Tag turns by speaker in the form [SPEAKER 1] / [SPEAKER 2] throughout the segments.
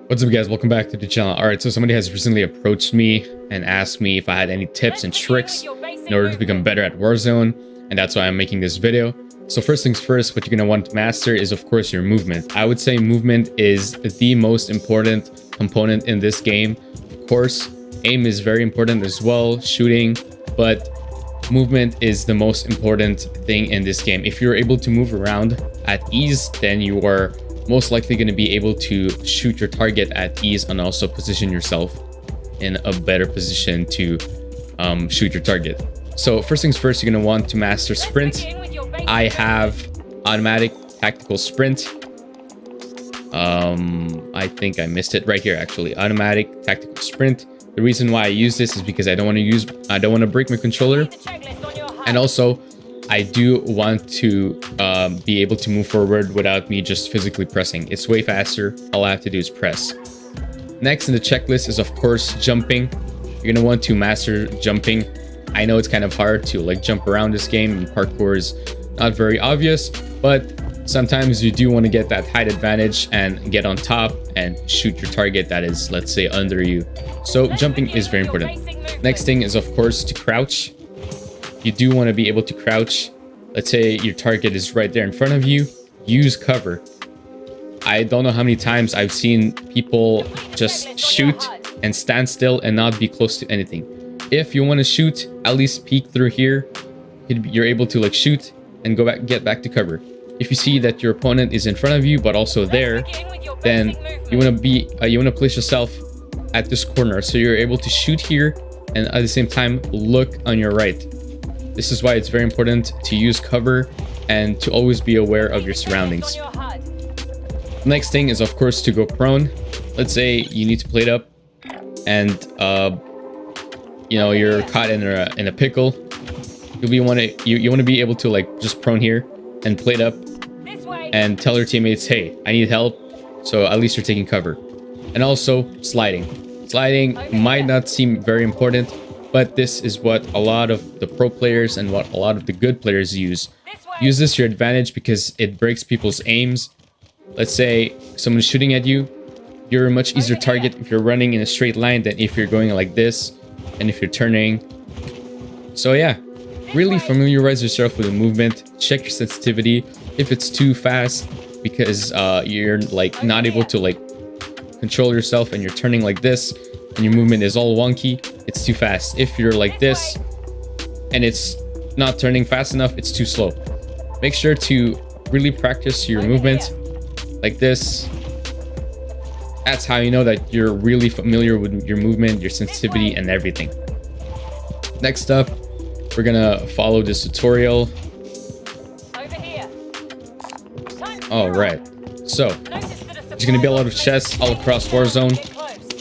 [SPEAKER 1] What's up guys, welcome back to the channel. Alright, so somebody has recently approached me and asked me if I had any tips and tricks in order to become better at Warzone, and that's why I'm making this video. So first things first, what you're going to want to master is of course your movement. I would say movement is the most important component in this game. Of course, aim is very important as well, shooting, but movement is the most important thing in this game. If you're able to move around at ease, then you are most likely going to be able to shoot your target at ease and also position yourself in a better position to shoot your target. So first things first, you're going to want to master sprint. I have automatic tactical sprint. I think I missed it right here actually. Automatic tactical sprint. The reason why I use this is because I don't want to break my controller, and also I do want to be able to move forward without me just physically pressing. It's way faster. All I have to do is press. Next in the checklist is of course jumping. You're gonna want to master jumping. I know it's kind of hard to like jump around this game, and parkour is not very obvious, but sometimes you do want to get that height advantage and get on top and shoot your target that is, let's say, under you. So jumping is very important. Next thing is of course to crouch. You do want to be able to crouch. Let's say your target is right there in front of you. Use cover. I don't know how many times I've seen people just shoot and stand still and not be close to anything. If you want to shoot, at least peek through here. You're able to like shoot and get back to cover. If you see that your opponent is in front of you but also there, then you want to place yourself at this corner so you're able to shoot here and at the same time look on your right. This is why it's very important to use cover and to always be aware of your surroundings. Next thing is of course to go prone. Let's say you need to plate up and you know, you're caught in a pickle. You want to be able to like just prone here and plate up and tell your teammates, hey, I need help. So at least you're taking cover. And also sliding. Sliding might not seem very important, but this is what a lot of the pro players and what a lot of the good players use. Use this to your advantage because it breaks people's aims. Let's say someone's shooting at you. You're a much easier target if you're running in a straight line than if you're going like this and if you're turning. So yeah, really familiarize yourself with the movement. Check your sensitivity. If it's too fast because you're like not able to like control yourself and you're turning like this and your movement is all wonky, it's too fast. If you're like this and it's not turning fast enough, it's too slow. Make sure to really practice your movement like this. That's how you know that you're really familiar with your movement, your sensitivity, and everything. Next up, we're gonna follow this tutorial. All right, so there's gonna be a lot of chests all across Warzone,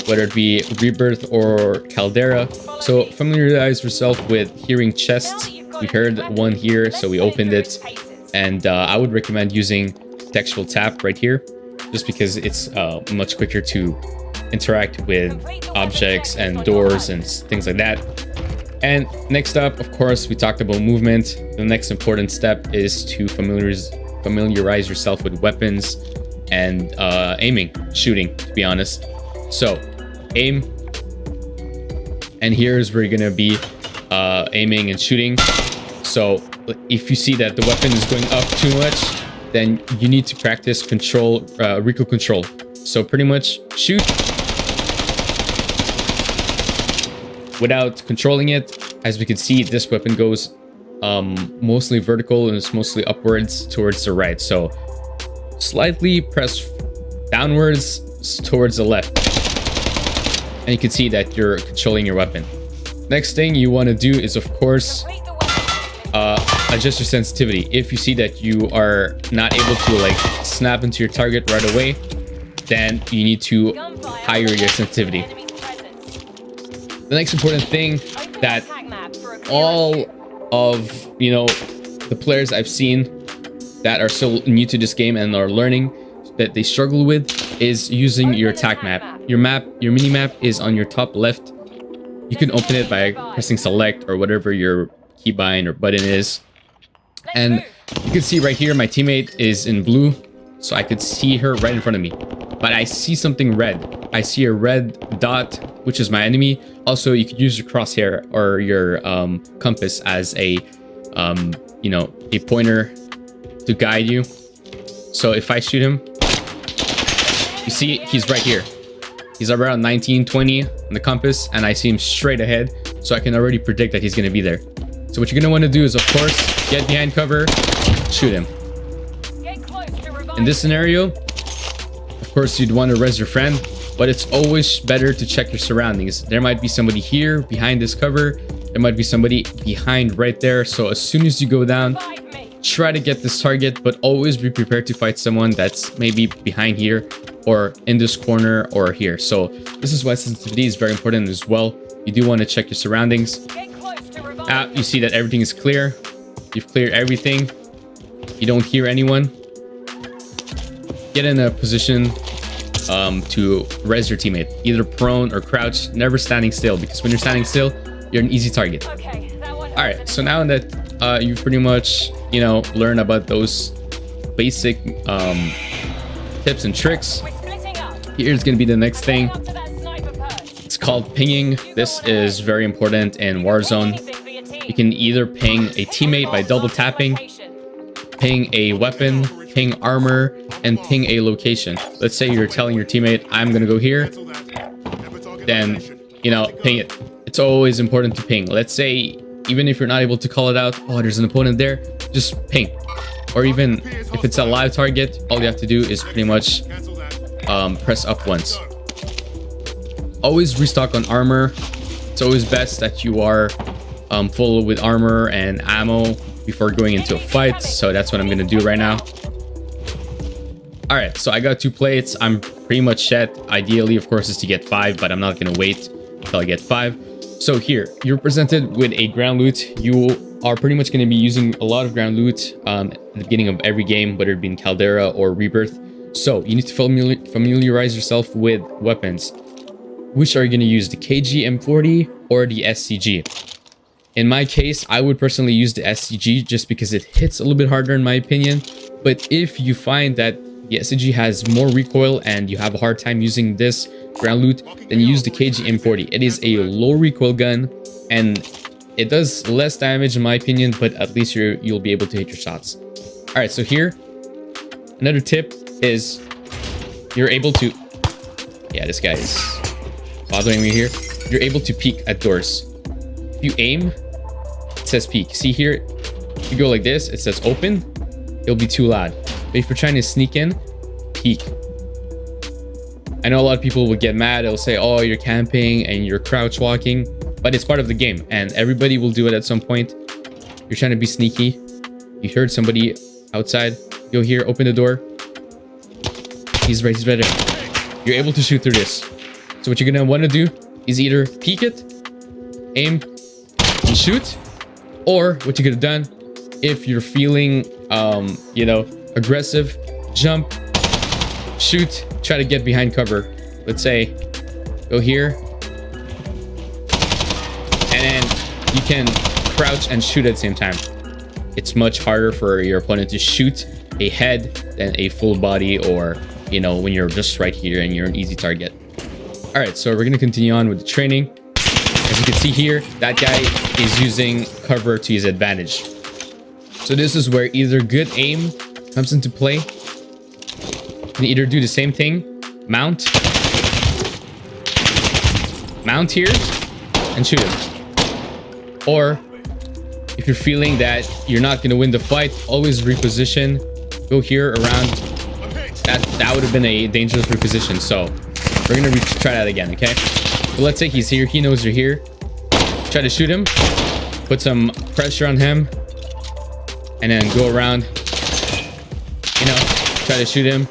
[SPEAKER 1] whether it be Rebirth or Caldera. So familiarize yourself with hearing chests. We heard one here, so we opened it, and I would recommend using textual tap right here, just because it's much quicker to interact with objects and doors and things like that. And next up, of course, we talked about movement. The next important step is to familiarize yourself with weapons and aiming, shooting, to be honest. So aim, and here's where you're gonna be aiming and shooting. So if you see that the weapon is going up too much, then you need to practice recoil control. So pretty much shoot without controlling it. As we can see, this weapon goes mostly vertical and it's mostly upwards towards the right. So slightly press downwards towards the left, and you can see that you're controlling your weapon. Next thing you want to do is of course adjust your sensitivity. If you see that you are not able to like snap into your target right away, then you need to higher your sensitivity. The next important thing that all of, you know, the players I've seen that are still new to this game and are learning that they struggle with is using your attack map. Your mini map is on your top left. You can open it by pressing select or whatever your keybind or button is. And you can see right here my teammate is in blue, so I could see her right in front of me. but I see something red. I see a red dot, which is my enemy. Also, you could use your crosshair or your compass as a, you know, a pointer to guide you. So if I shoot him, you see he's right here. He's around 19, 20 on the compass, and I see him straight ahead. So I can already predict that he's going to be there. So what you're going to want to do is, of course, get behind cover, shoot him. In this scenario, of course, you'd want to res your friend, but it's always better to check your surroundings. There might be somebody here behind this cover. There might be somebody behind right there. So as soon as you go down, try to get this target, but always be prepared to fight someone that's maybe behind here or in this corner or here. So this is why sensitivity is very important as well. You do want to check your surroundings. You see that everything is clear. You've cleared everything. You don't hear anyone. Get in a position to res your teammate, either prone or crouch, never standing still, because when you're standing still, you're an easy target. All right, so now that you've pretty much, you know, learned about those basic tips and tricks, here's gonna be the next thing. It's called pinging. This is very important in Warzone. You can either ping a teammate by double tapping, ping a weapon, ping armor, and ping a location. Let's say you're telling your teammate, I'm gonna go here, then, you know, ping it. It's always important to ping. Let's say, even if you're not able to call it out, oh, there's an opponent there, just ping. Or even if it's a live target, all you have to do is pretty much press up once. Always restock on armor. It's always best that you are full with armor and ammo before going into a fight. So that's what I'm gonna do right now. All right, so I got 2 plates. I'm pretty much set. Ideally, of course, is to get 5, but I'm not gonna wait until I get 5. So here, you're presented with a ground loot. You are pretty much gonna be using a lot of ground loot at the beginning of every game, whether it be in Caldera or Rebirth. So you need to familiarize yourself with weapons. Which are you going to use, the KG M40 or the SCG? In my case, I would personally use the SCG just because it hits a little bit harder in my opinion. But if you find that the SCG has more recoil and you have a hard time using this ground loot, then use the KG M40. It is a low recoil gun and it does less damage in my opinion, but at least you'll be able to hit your shots. All right, so here, another tip is you're able to, yeah, this guy is bothering me here. You're able to peek at doors. If you aim, it says peek. See here, if you go like this, it says open. It'll be too loud. But if you're trying to sneak in, peek. I know a lot of people will get mad. They'll say, oh, you're camping and you're crouch walking, but it's part of the game and everybody will do it at some point. You're trying to be sneaky. You heard somebody outside. Go here, open the door. He's right there. You're able to shoot through this. So what you're gonna want to do is either peek it, aim, and shoot, or what you could have done, if you're feeling, you know, aggressive, jump, shoot, try to get behind cover. Let's say, go here, and then you can crouch and shoot at the same time. It's much harder for your opponent to shoot a head than a full body, or, you know, when you're just right here and you're an easy target. All right, so we're going to continue on with the training. As you can see here, that guy is using cover to his advantage. So this is where either good aim comes into play. You can either do the same thing, mount here, and shoot him. Or if you're feeling that you're not going to win the fight, always reposition. Go here around. That would have been a dangerous reposition. So we're going to try that again, okay? So let's say he's here. He knows you're here. Try to shoot him. Put some pressure on him. And then go around. You know, try to shoot him.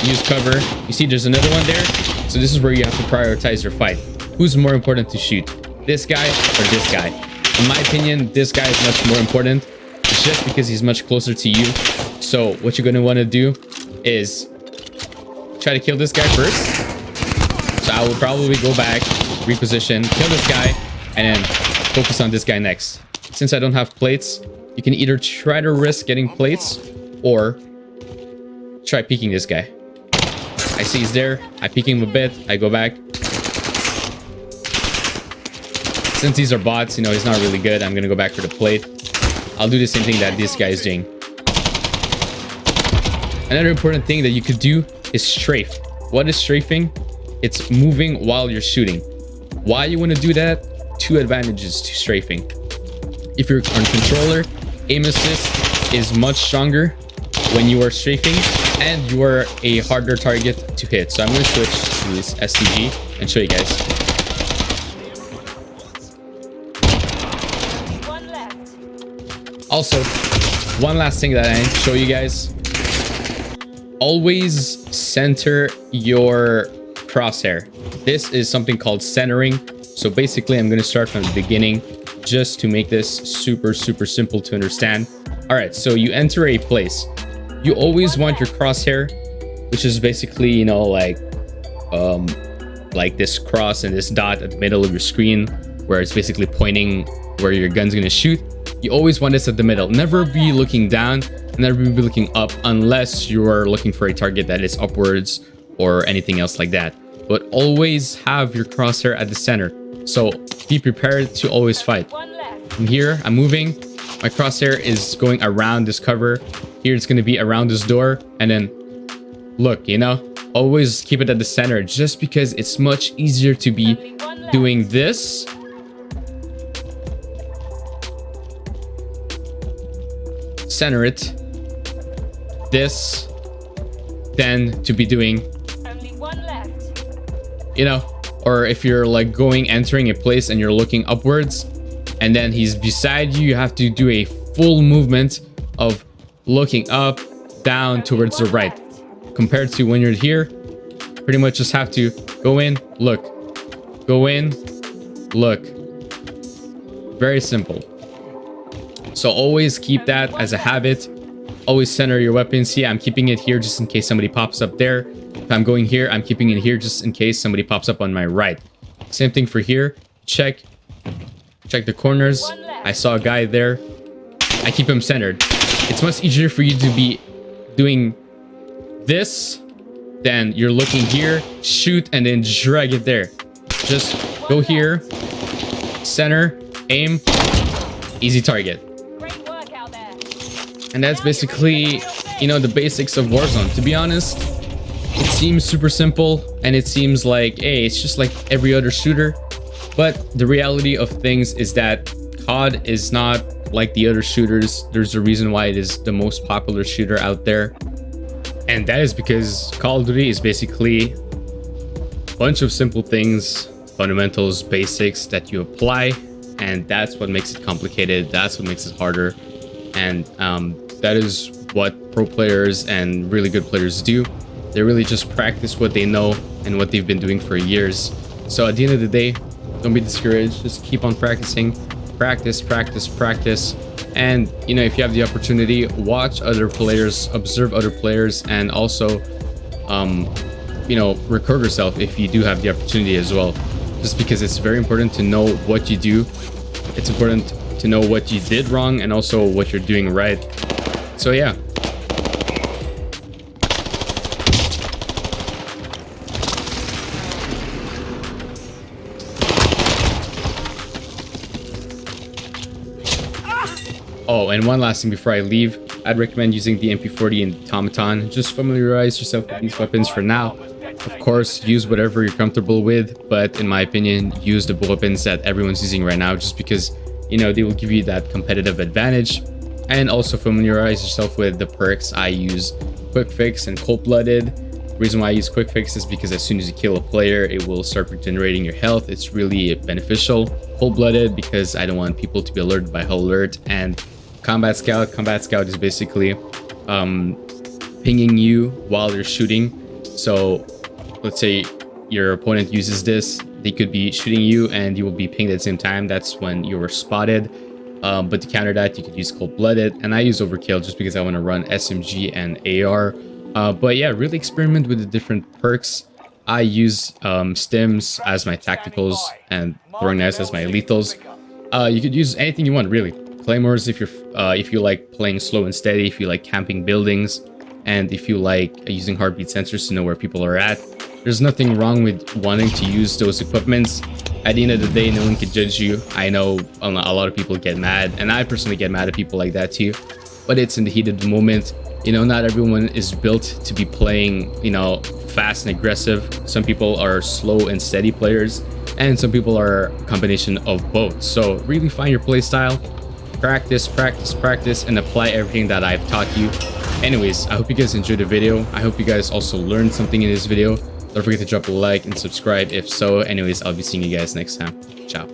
[SPEAKER 1] Use cover. You see there's another one there. So this is where you have to prioritize your fight. Who's more important to shoot? This guy or this guy? In my opinion, this guy is much more important. Just because he's much closer to you. So what you're going to want to do is try to kill this guy first. So I will probably go back, reposition, kill this guy, and then focus on this guy next. Since I don't have plates, you can either try to risk getting plates or try peeking this guy. I see he's there. I peek him a bit. I go back. Since these are bots, you know, he's not really good. I'm gonna go back for the plate. I'll do the same thing that this guy is doing. Another important thing that you could do is strafe. What is strafing? It's moving while you're shooting. Why you want to do that? Two advantages to strafing. If you're on controller, aim assist is much stronger when you are strafing, and you are a harder target to hit. So I'm going to switch to this STG and show you guys. Also, one last thing that I need to show you guys. Always center your crosshair. This is something called centering. So basically, I'm going to start from the beginning just to make this super simple to understand. All right, so you enter a place. You always want your crosshair, which is basically, you know, like this cross and this dot at the middle of your screen, where it's basically pointing where your gun's going to shoot. You always want this at the middle. Never be looking down, never be looking up, unless you are looking for a target that is upwards or anything else like that. But always have your crosshair at the center. So be prepared to always fight. From here, I'm moving. My crosshair is going around this cover. Here it's going to be around this door. And then look, you know, always keep it at the center, just because it's much easier to be doing this center it this than to be doing, you know, or if you're like entering a place and you're looking upwards and then he's beside you, you have to do a full movement of looking up, down, towards the right, compared to when you're here. Pretty much just have to go in, look, go in, look. Very simple. So always keep that as a habit. Always center your weapons. See, I'm keeping it here just in case somebody pops up there. If I'm going here, I'm keeping it here just in case somebody pops up on my right. Same thing for here. Check the corners. I saw a guy there. I keep him centered. It's much easier for you to be doing this than you're looking here, shoot, and then drag it there. Just go here, center, aim, easy target. And that's basically, you know, the basics of Warzone. To be honest, it seems super simple and it seems like, hey, it's just like every other shooter. But the reality of things is that COD is not like the other shooters. There's a reason why it is the most popular shooter out there. And that is because Call of Duty is basically a bunch of simple things, fundamentals, basics that you apply. And that's what makes it complicated. That's what makes it harder. And that is what pro players and really good players do. They really just practice what they know and what they've been doing for years. So at the end of the day, don't be discouraged. Just keep on practicing. Practice. And, you know, if you have the opportunity, watch other players, observe other players, and also, you know, record yourself if you do have the opportunity as well. Just because it's very important to know what you do. It's important to know what you did wrong and also what you're doing right. So yeah. Oh, and one last thing before I leave, I'd recommend using the MP40 and the automaton. Just familiarize yourself with these weapons for now. Of course, use whatever you're comfortable with, but in my opinion, use the weapons that everyone's using right now, just because, you know, they will give you that competitive advantage. And also familiarize yourself with the perks. I use Quick Fix and Cold Blooded. The reason why I use Quick Fix is because as soon as you kill a player, it will start regenerating your health. It's really beneficial. Cold Blooded because I don't want people to be alerted by Hull Alert. And Combat Scout. Combat Scout is basically pinging you while you're shooting. So let's say your opponent uses this, they could be shooting you and you will be pinged at the same time. That's when you were spotted. But to counter that, you could use Cold Blooded, and I use Overkill just because I want to run SMG and AR. But yeah, really experiment with the different perks. I use stims as my tacticals and throwing knives as my lethals. You could use anything you want, really. Claymores if you like playing slow and steady, if you like camping buildings. and if you like using heartbeat sensors to know where people are at, there's nothing wrong with wanting to use those equipments. At the end of the day, no one can judge you. I know a lot of people get mad, and I personally get mad at people like that too, but it's in the heat of the moment. You know, not everyone is built to be playing, you know, fast and aggressive. Some people are slow and steady players, and some people are a combination of both. So really find your play style, practice, and apply everything that I've taught you. Anyways, I hope you guys enjoyed the video. I hope you guys also learned something in this video. Don't forget to drop a like and subscribe if so. Anyways, I'll be seeing you guys next time. Ciao.